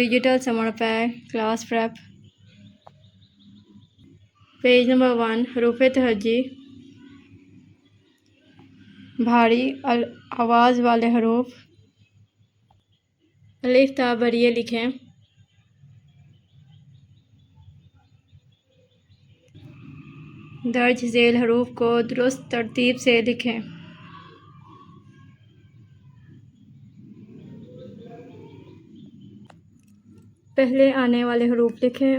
Digital summer pack class prep. Page number 1 حروف تہجی۔ بھاری آواز والے حروف الف تا بریے لکھیں۔ درج ذیل حروف کو درست ترتیب سے لکھیں۔ پہلے آنے والے حروف لکھیں،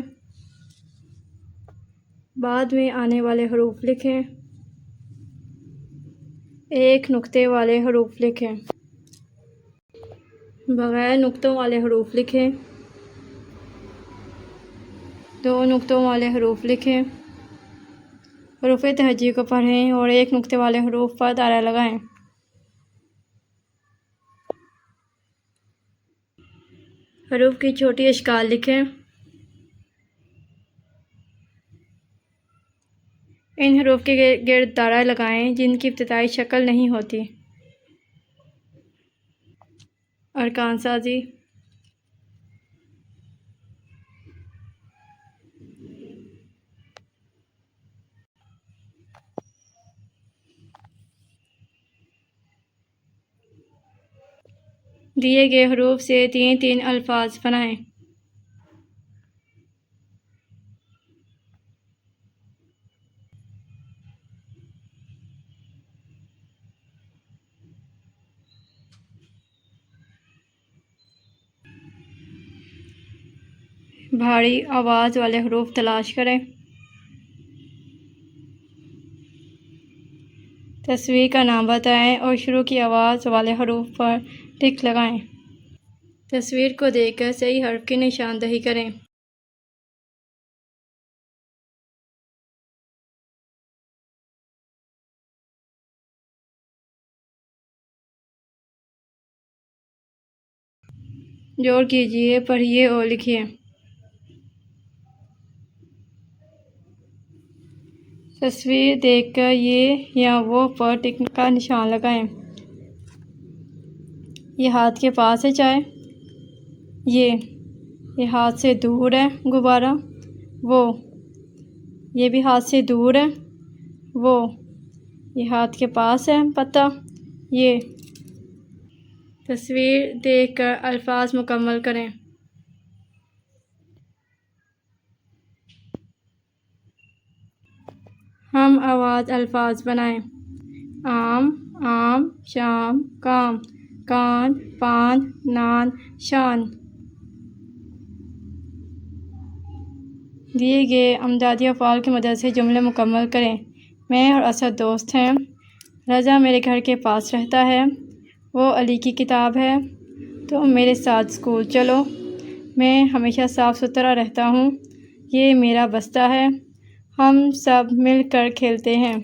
بعد میں آنے والے حروف لکھیں، ایک نقطے والے حروف لکھیں، بغیر نقطوں والے حروف لکھیں، دو نقطوں والے حروف لکھیں۔ حروف تہجی کو پڑھیں اور ایک نقطے والے حروف پر دائرہ لگائیں۔ حروف کی چھوٹی اشکال لکھیں۔ ان حروف کے گرد دائرہ لگائیں جن کی ابتدائی شکل نہیں ہوتی۔ ارکان سازی۔ دیے گئے حروف سے 3 الفاظ بنائیں۔ بھاری آواز والے حروف تلاش کریں۔ تصویر کا نام بتائیں اور شروع کی آواز والے حروف پر ٹک لگائیں۔ تصویر کو دیکھ کر صحیح حرف کی نشاندہی کریں۔ جوڑ کیجیے، پڑھیے اور لکھیے۔ تصویر دیکھ کر یہ یا وہ پر ٹک کا نشان لگائیں۔ یہ ہاتھ کے پاس ہے چائے، یہ ہاتھ سے دور ہے غبارہ، یہ بھی ہاتھ سے دور ہے، یہ ہاتھ کے پاس ہے پتہ، یہ۔ تصویر دیکھ کر الفاظ مکمل کریں۔ ہم آواز الفاظ بنائیں۔ آم، شام، کام، کان، پان، نان، شان۔ دیے گئے امدادی افعال کی مدد سے جملے مکمل کریں۔ میں اور اسد دوست ہیں۔ رضا میرے گھر کے پاس رہتا ہے۔ وہ علی کی کتاب ہے۔ تم میرے ساتھ اسکول چلو۔ میں ہمیشہ صاف ستھرا رہتا ہوں۔ یہ میرا بستہ ہے۔ ہم سب مل کر کھیلتے ہیں۔